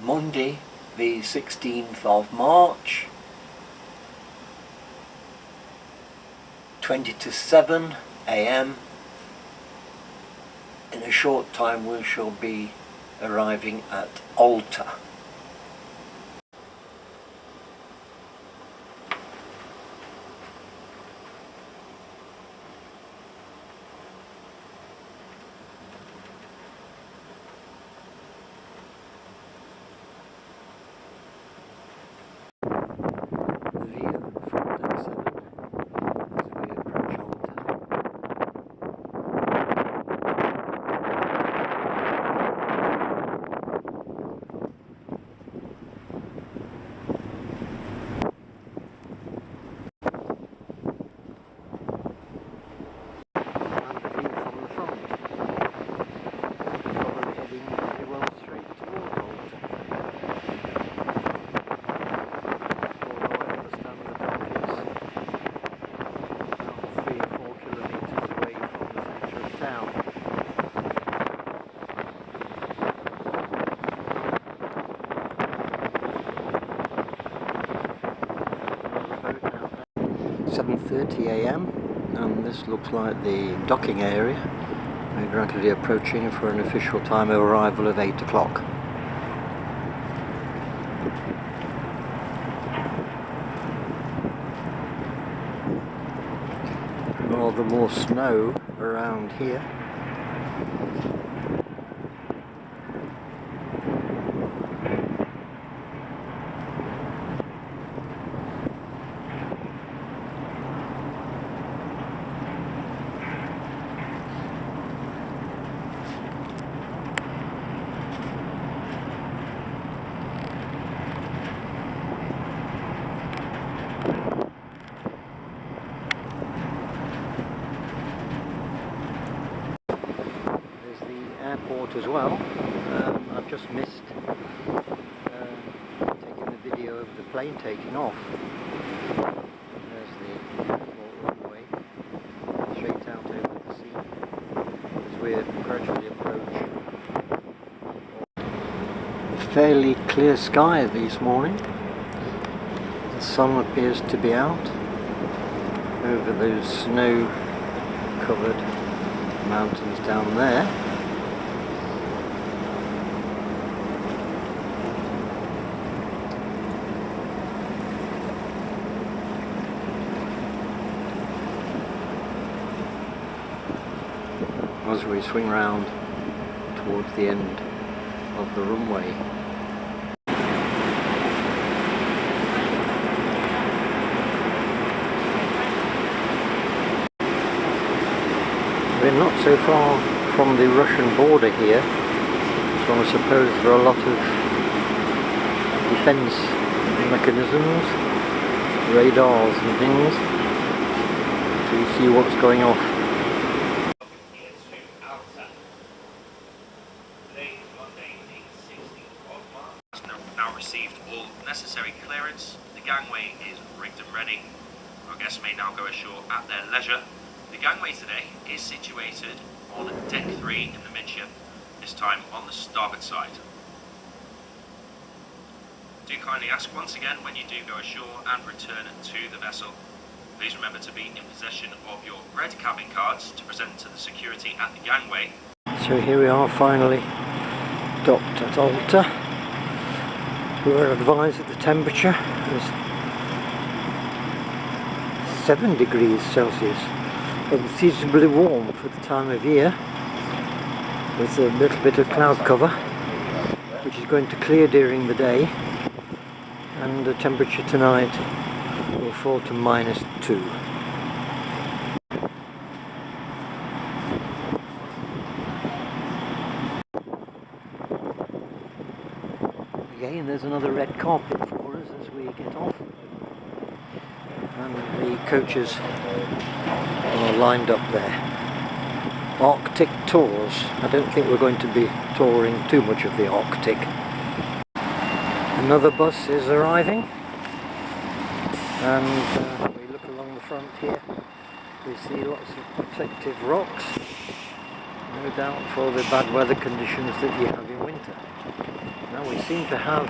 Monday the 16th of March, 20 to 7 AM. In a short time we shall be arriving at Alta. AM, and this looks like the docking area. We're gradually approaching for an official time of arrival of 8 o'clock. Rather more snow around here. Airport as well. I've just missed taking the video of the plane taking off. There's the airport runway straight out over the sea as we gradually approach. A fairly clear sky this morning. The sun appears to be out over those snow covered mountains down there. As we swing round towards the end of the runway. We're not so far from the Russian border here, so I suppose there are a lot of defence mechanisms, radars and things to see what's going off. Received all necessary clearance. The gangway is rigged and ready. Our guests may now go ashore at their leisure. The gangway today is situated on deck 3 in the midship, this time on the starboard side. Do kindly ask once again when you do go ashore and return to the vessel. Please remember to be in possession of your red cabin cards to present to the security at the gangway. So here we are, finally docked at Alta. We were advised that the temperature was 7 degrees Celsius, but seasonably warm for the time of year, with a little bit of cloud cover, which is going to clear during the day, and the temperature tonight will fall to -2. Again, there's another red carpet for us as we get off, and the coaches are lined up there. Arctic tours. I don't think we're going to be touring too much of the Arctic. Another bus is arriving, and we look along the front here, we see lots of protective rocks, no doubt for the bad weather conditions that you have in winter. Now we seem to have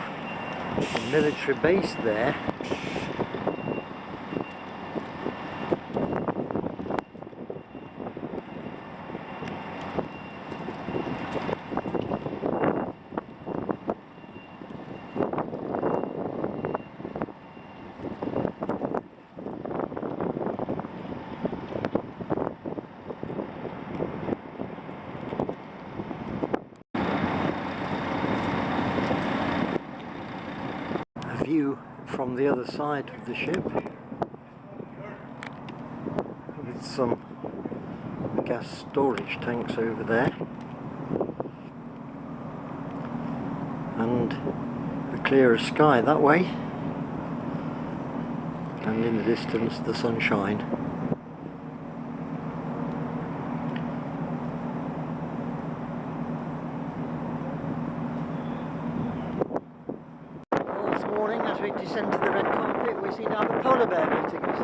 a military base there. View from the other side of the ship with some gas storage tanks over there and a clearer sky that way, and in the distance the sunshine. As we descend to the red carpet, we seem to have a polar bear meeting us.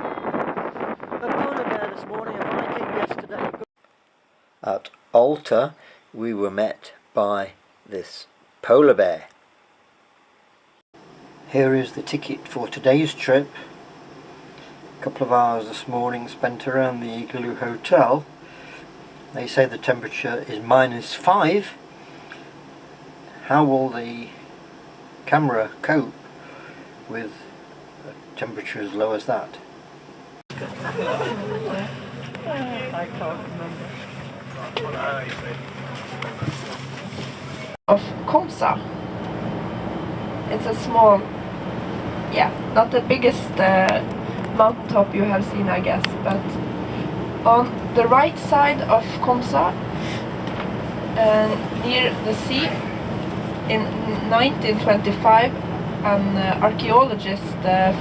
A polar bear this morning, a Viking yesterday. At Alta, we were met by this polar bear. Here is the ticket for today's trip. A couple of hours this morning spent around the Igloo Hotel. They say the temperature is -5. How will the camera cope with a temperature as low as that? I can't remember. Of Komsa. It's a small, not the biggest mountaintop you have seen, I guess, but on the right side of Komsa, near the sea, in 1925, an archaeologist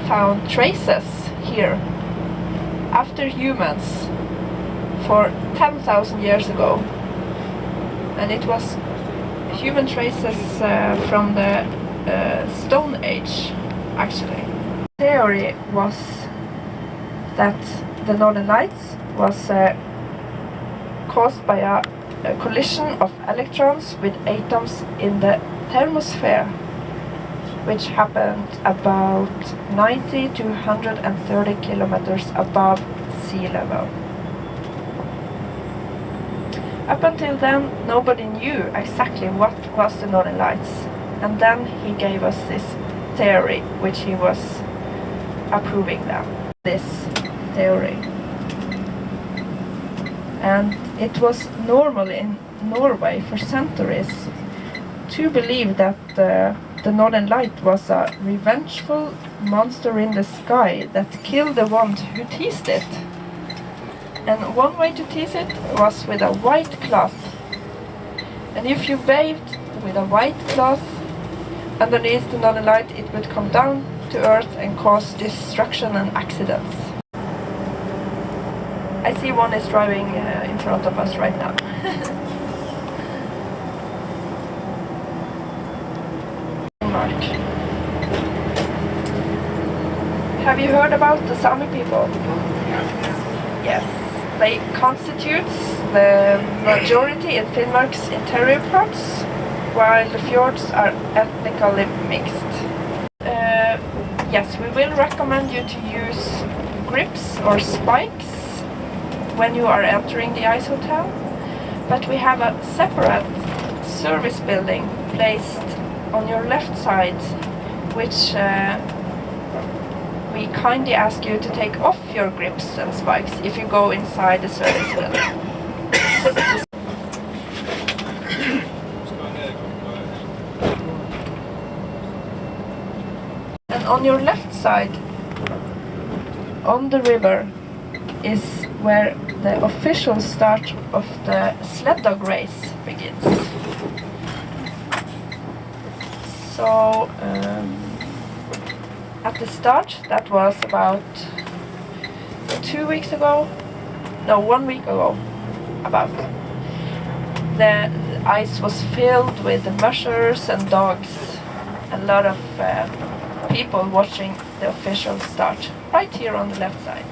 found traces here after humans for 10,000 years ago, and it was human traces from the Stone Age, actually. The theory was that the Northern Lights was caused by a collision of electrons with atoms in the thermosphere, which happened about 90 to 130 kilometers above sea level. Up until then, nobody knew exactly what was the Northern Lights, and then he gave us this theory, which he was approving them. This theory. And it was normal in Norway for centuries to believe that the Northern Light was a revengeful monster in the sky that killed the one who teased it. And one way to tease it was with a white cloth. And if you waved with a white cloth underneath the Northern Light, it would come down to earth and cause destruction and accidents. I see one is driving in front of us right now. Have you heard about the Sami people? Yes. They constitute the majority in Finnmark's interior parts, while the fjords are ethnically mixed. Yes, we will recommend you to use grips or spikes when you are entering the ice hotel, but we have a separate service building placed on your left side, which we kindly ask you to take off your grips and spikes if you go inside the service building. And on your left side, on the river, is where the official start of the sled dog race begins. So, at the start, that was about 2 weeks ago, no, 1 week ago, about. The ice was filled with mushers and dogs, a lot of people watching the official start, right here on the left side.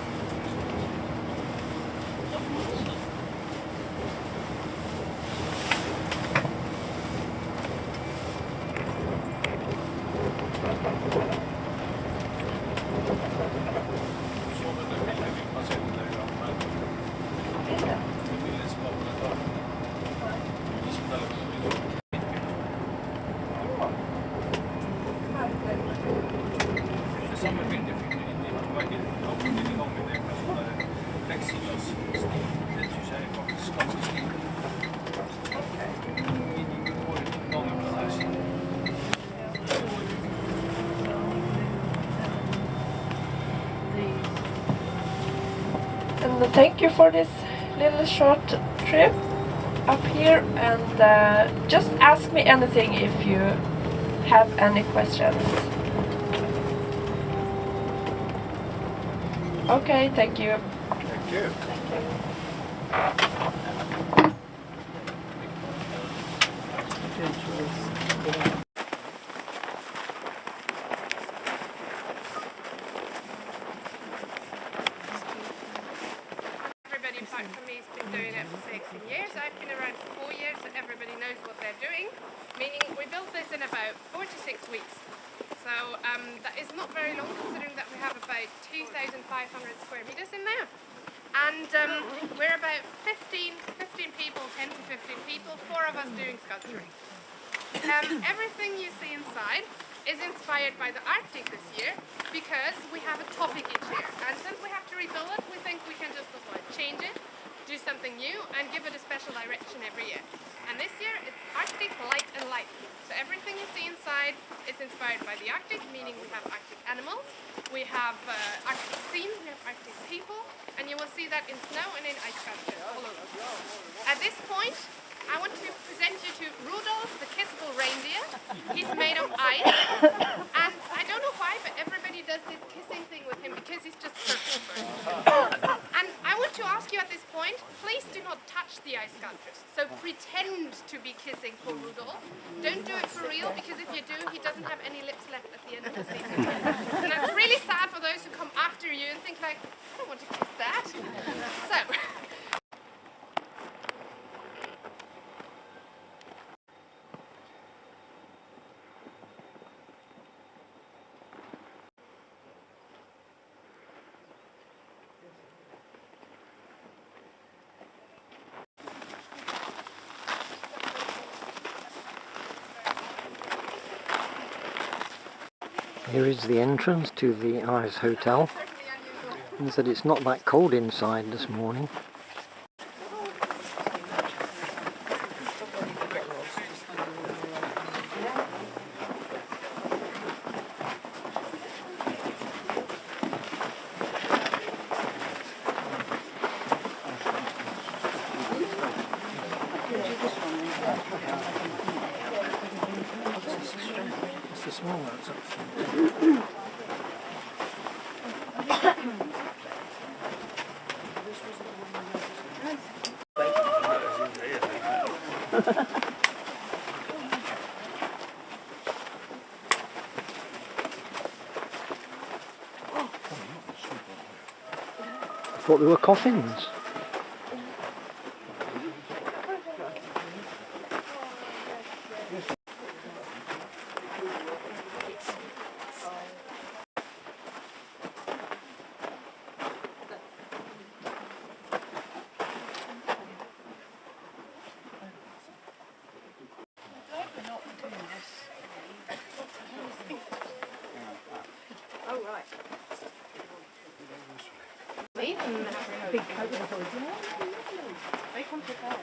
thank you for this little short trip up here, and just ask me anything if you have any questions. Okay, thank you. Thank you. Everybody apart from me has been doing it for 16 years. I've been around for 4 years, so everybody knows what they're doing. Meaning we built this in about 4 to 6 weeks. So that is not very long, considering that we have about 2,500 square meters in there. And we're about 15 people, 10 to 15 people, 4 of us doing sculpturing. Everything you see inside is inspired by the Arctic this year, because we have a topic each year. And since we have to rebuild it, we think we can just as well change it, do something new, and give it a special direction every year. And this year it's Arctic Light and Light. So everything you see inside is inspired by the Arctic, meaning we have Arctic animals, we have Arctic scenes, we have Arctic people, and you will see that in snow and in ice sculpture all over. At this point, I want to present you to Rudolph, the kissable reindeer. He's made of ice, and I don't know why, but everybody does this kissing thing with him because he's just perfect for it. And I want to ask you at this point, please do not touch the ice sculptures. So pretend to be kissing for Rudolph. Don't do it for real, because if you do, he doesn't have any lips left at the end of the season. And that's really sad for those who come after you and think like, I don't want to kiss that. So. Here is the entrance to the Ice Hotel. He said it's not that cold inside this morning. It's the small ones actually. I thought they were coffins. Oh, right. Big coat. They come prepared.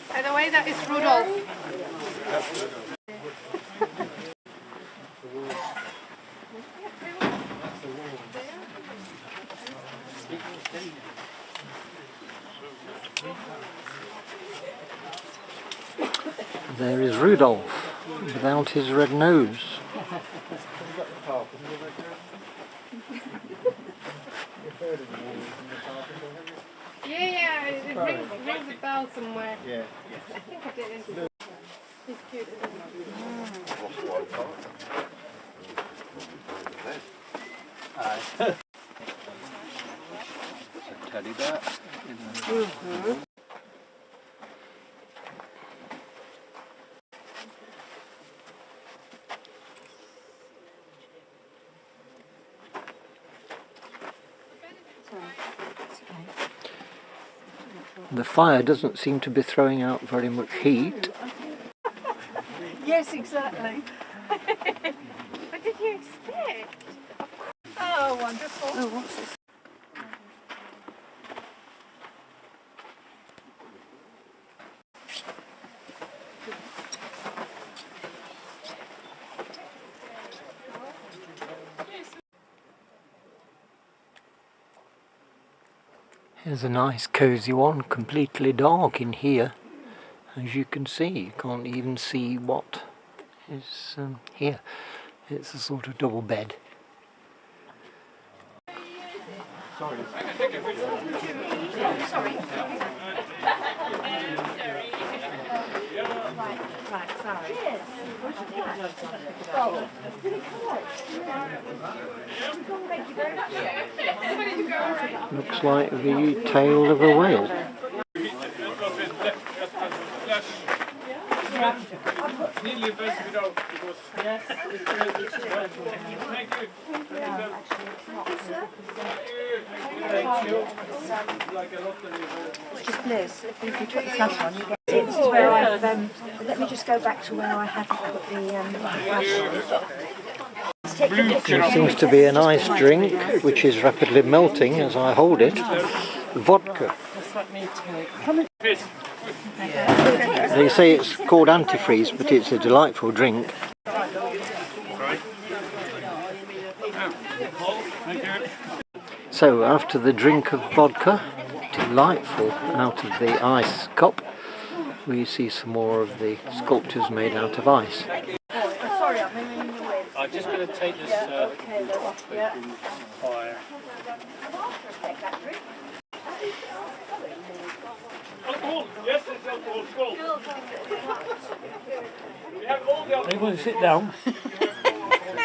By the way, that is Rudolph. There is Rudolph, without his red nose. Yeah, it rings a bell somewhere. Yeah. I think I did. He's cute, isn't he? Teddy bear. The fire doesn't seem to be throwing out very much heat. Yes, exactly. What did you expect? Oh, wonderful. Oh, what's this? Here's a nice cosy one, completely dark in here. As you can see, you can't even see what is here. It's a sort of double bed. Sorry. Right, sorry. Looks like the tail of a whale. It's just Liz, if you put the flash on, you get it. This is where I've, let me just go back to where I had put the flash on. There seems to be an ice drink which is rapidly melting as I hold it. Vodka. They say it's called antifreeze, but it's a delightful drink. So after the drink of vodka, delightful, out of the ice cup, we see some more of the sculptures made out of ice. Sorry, I'm in the way. I'm just going to take this fire. Yes, it's alcohol. Everybody sit down.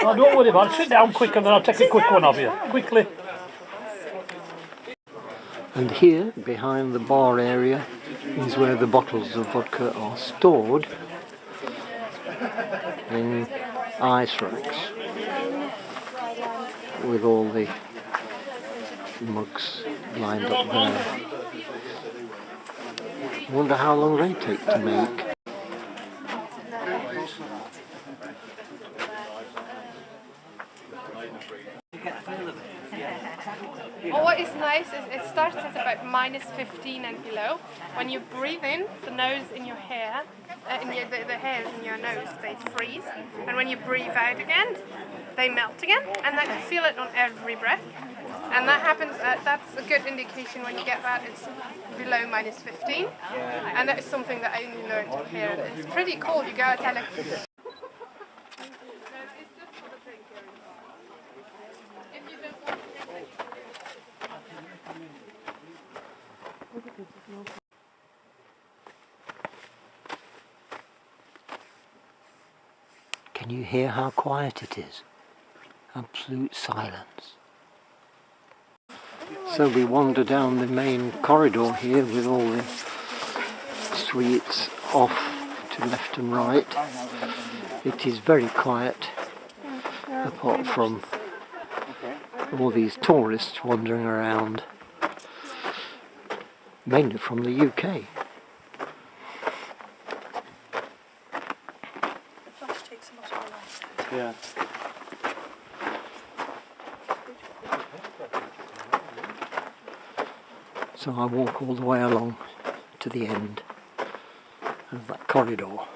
Oh, don't worry about it. Sit down quick and then I'll take a quick one of you. Quickly. And here, behind the bar area, is where the bottles of vodka are stored in ice racks with all the mugs lined up there. I wonder how long they take to make. What is nice is it starts at about -15 and below. When you breathe in, the nose in your hair, the hairs in your nose, they freeze. And when you breathe out again, they melt again. And then you feel it on every breath. And that happens, that's a good indication when you get that it's below -15. And that is something that I only learned here. It's pretty cold, you go out and Can you hear how quiet it is? Absolute silence. So we wander down the main corridor here with all the suites off to left and right. It is very quiet, apart from all these tourists wandering around, mainly from the UK. Yeah. So I walk all the way along to the end of that corridor.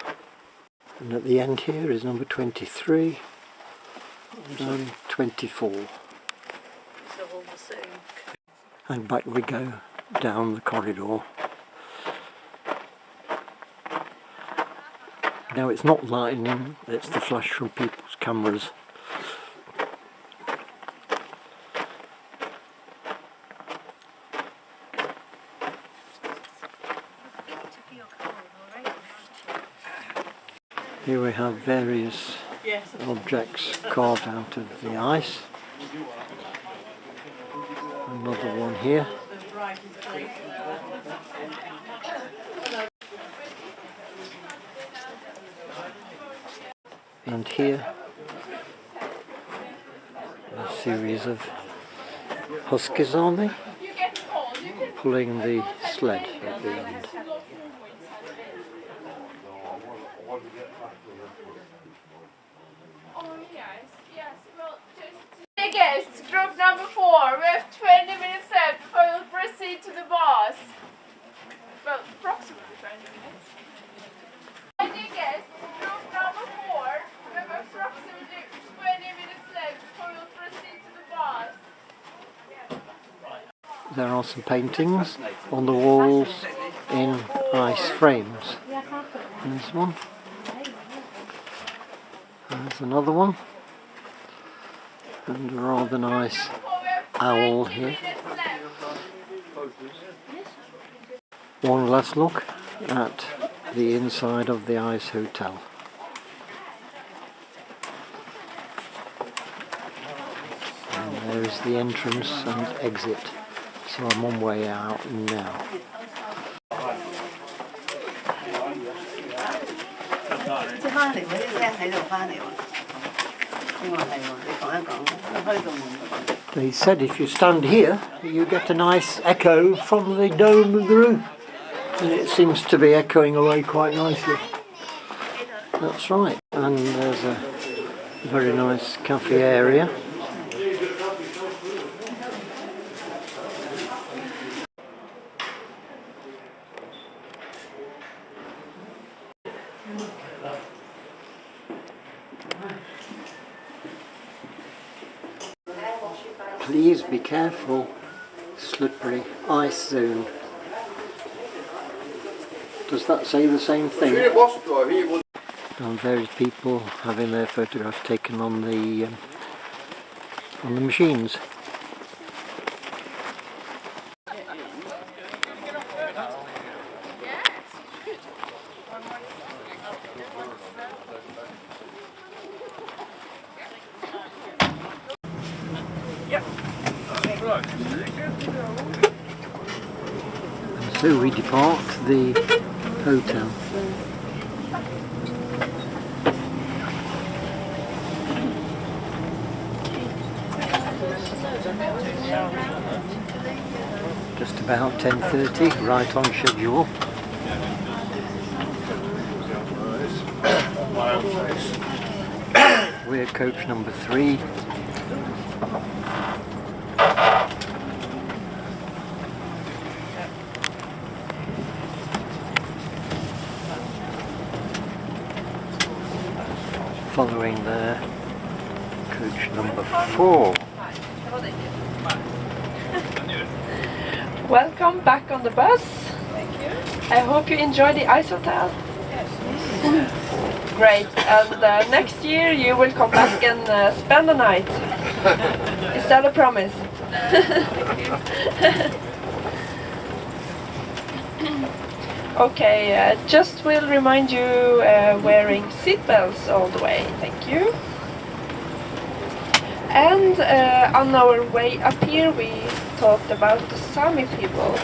And at the end here is number 23 and 24. And back we go down the corridor. Now it's not lightning, it's the flash from people's cameras. Here we have various objects carved out of the ice. Another one here. And here a series of huskies, aren't they? Pulling the sled at the end. Guests, group number 4, we have 20 minutes left before we'll proceed to the boss. Well, approximately 20 minutes. Guests, group number 4, we have approximately 20 minutes left before we'll proceed to the boss. there are some paintings on the walls in ice frames. There's one. There's another one. And a rather nice owl here. One last look at the inside of the ice hotel. And there is the entrance and exit. So I'm on way out now. They said if you stand here, you get a nice echo from the dome of the roof. And it seems to be echoing away quite nicely. That's right. And there's a very nice cafe area. Please be careful, slippery ice zone. Does that say the same thing? And there's people having their photographs taken on the machines. So we depart the hotel. Just about 10:30, right on schedule. We're coach number 3. Following there, coach number 4. Welcome back on the bus. Thank you. I hope you enjoy the ice hotel. Yes. Great. And next year you will come back and spend the night. Is that a promise? Okay, just will remind you wearing seatbelts all the way. Thank you. And on our way up here we talked about the Sami people.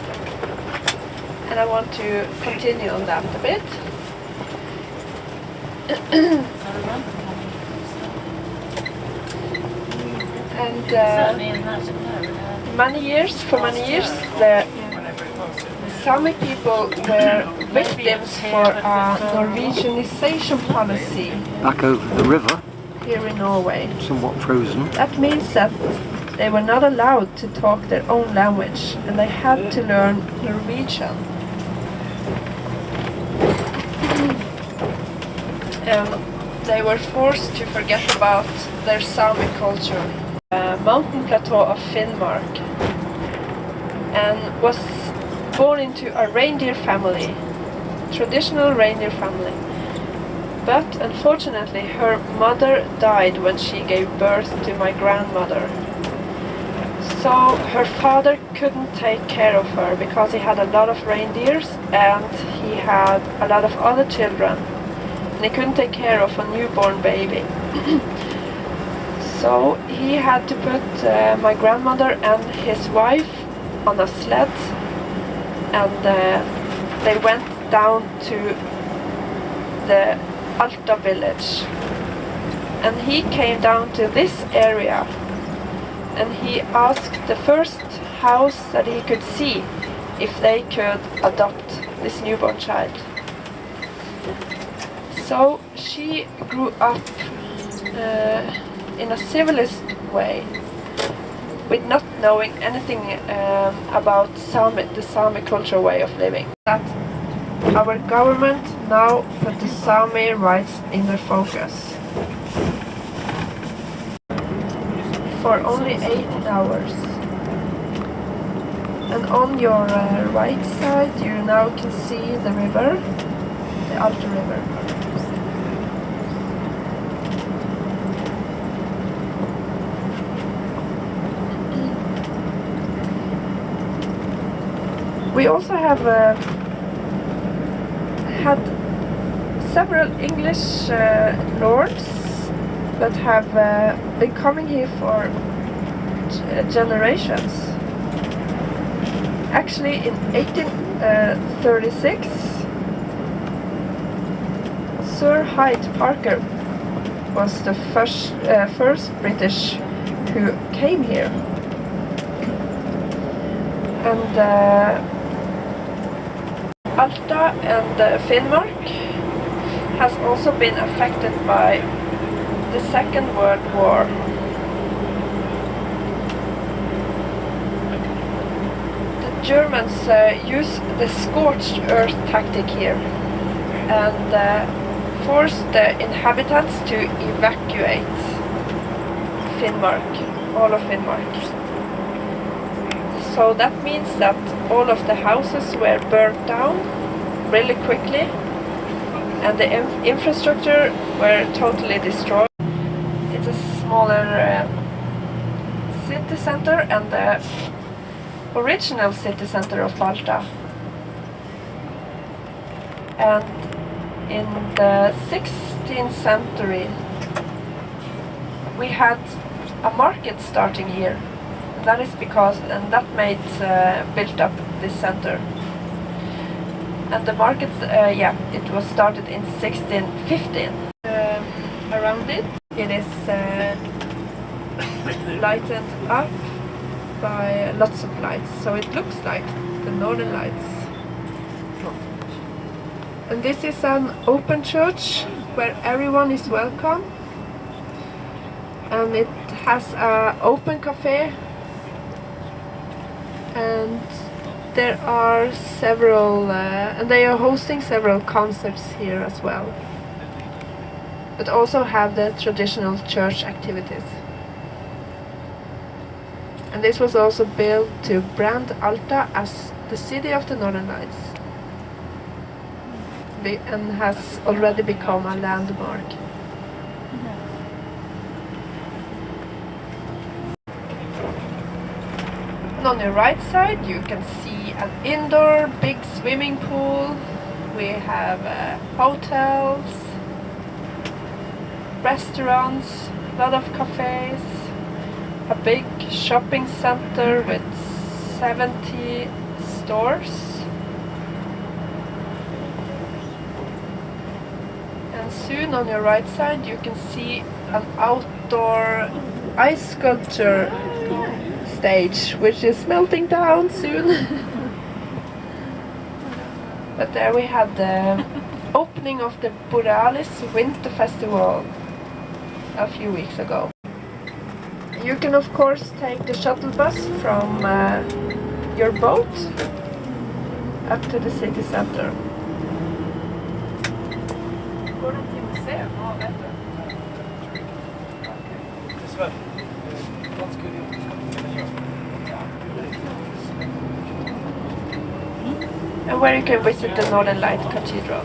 And I want to continue on that a bit. And for many years, the Sami people were victims for a Norwegianization policy. Back over the river. Here in Norway. Somewhat frozen. That means that they were not allowed to talk their own language and they had to learn Norwegian. And they were forced to forget about their Sami culture. Mountain plateau of Finnmark, and was born into a reindeer family, traditional reindeer family. But unfortunately her mother died when she gave birth to my grandmother. So her father couldn't take care of her because he had a lot of reindeers and he had a lot of other children. And he couldn't take care of a newborn baby. So he had to put my grandmother and his wife on a sled, and they went down to the Alta village. And he came down to this area and he asked the first house that he could see if they could adopt this newborn child. So she grew up in a civilized way, with not knowing anything about the Sami cultural way of living. That our government now put the Sami rights in their focus. For only 8 hours. And on your right side you now can see the river, the Alta river. We also have had several English lords that have been coming here for generations. Actually, in 1836, Sir Hyde Parker was the first British who came here. And Alta and Finnmark has also been affected by the Second World War. The Germans used the scorched earth tactic here and forced the inhabitants to evacuate Finnmark, all of Finnmark. So that means that all of the houses were burnt down really quickly and the infrastructure were totally destroyed. It's a smaller city center and the original city center of Alta. And in the 16th century we had a market starting here. That is because, and that made built up this center. And the market, it was started in 1615. Around it, it is lighted up by lots of lights, so it looks like the Northern Lights. And this is an open church where everyone is welcome. And it has an open cafe. And there are several, and they are hosting several concerts here as well. But also have the traditional church activities. And this was also built to brand Alta as the city of the Northern Lights. And has already become a landmark. And on your right side you can see an indoor big swimming pool. We have hotels, restaurants, a lot of cafes, a big shopping center with 70 stores. And soon on your right side you can see an outdoor ice sculpture stage, which is melting down soon. But there we had the opening of the Borealis Winter Festival a few weeks ago. You can of course take the shuttle bus from your boat up to the city center. And where you can visit the Northern Light Cathedral.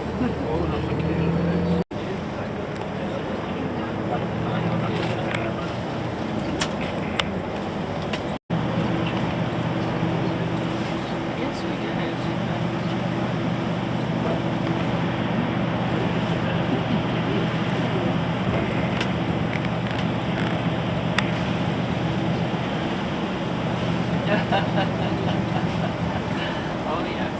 Oh yes.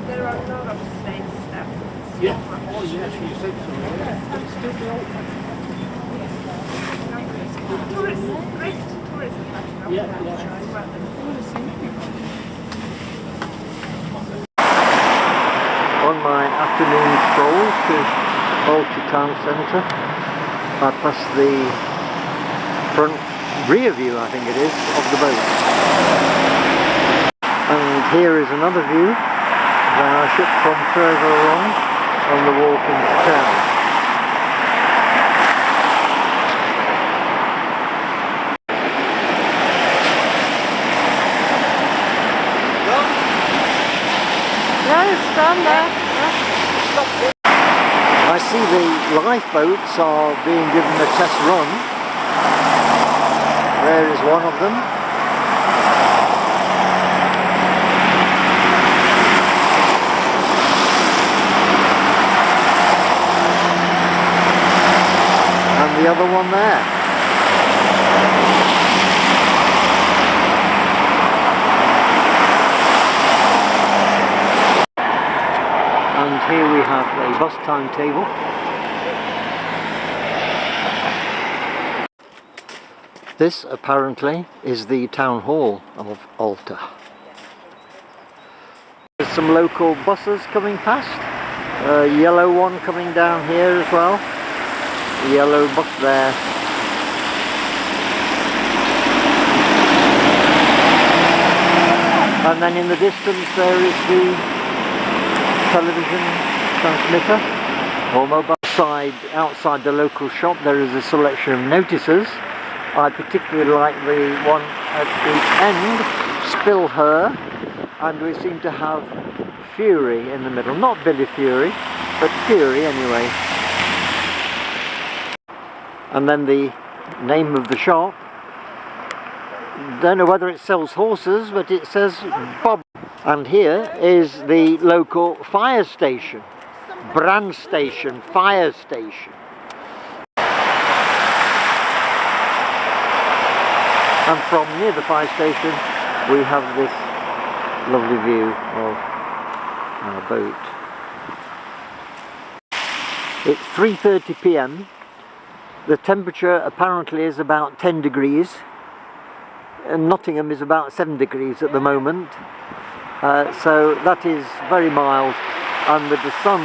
There are a lot of slates left. Yeah. On my afternoon stroll to Alta town centre, I pass the rear view, I think it is, of the boat. And here is another view when I ship from further along on the walk into town. I see the lifeboats are being given a test run. There is one of them. And the other one there. And here we have a bus timetable. This apparently is the town hall of Alta. There's some local buses coming past. A yellow one coming down here as well. A yellow bus there. And then in the distance there is the television transmitter or mobile. Outside the local shop there is a selection of notices. I particularly like the one at the end, Spill Her, and we seem to have Fury in the middle. Not Billy Fury, but Fury anyway. And then the name of the shop, don't know whether it sells horses, but it says Bob. And here is the local fire station, brand station, fire station. And from near the fire station we have this lovely view of our boat. It's 3:30 p.m. The temperature apparently is about 10 degrees. And Nottingham is about 7 degrees at the moment. So that is very mild, and with the sun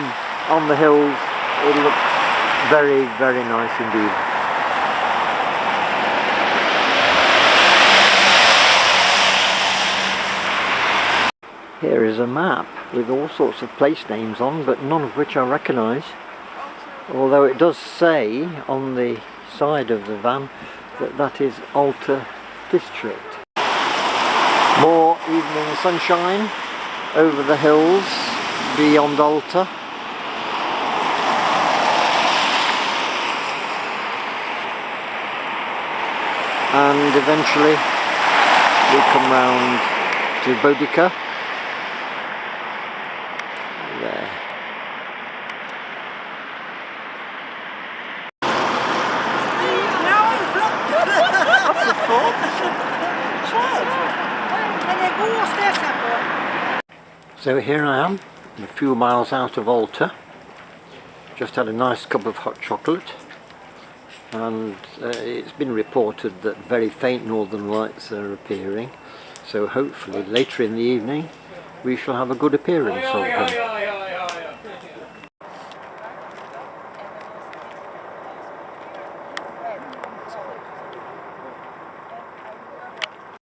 on the hills it looks very, very nice indeed. Here is a map with all sorts of place names on, but none of which I recognise, although it does say on the side of the van that that is Alta district. More evening sunshine over the hills beyond Alta. And eventually we come round to Bodica. There. So here I am, a few miles out of Alta. Just had a nice cup of hot chocolate, and it's been reported that very faint northern lights are appearing, so hopefully later in the evening we shall have a good appearance of them.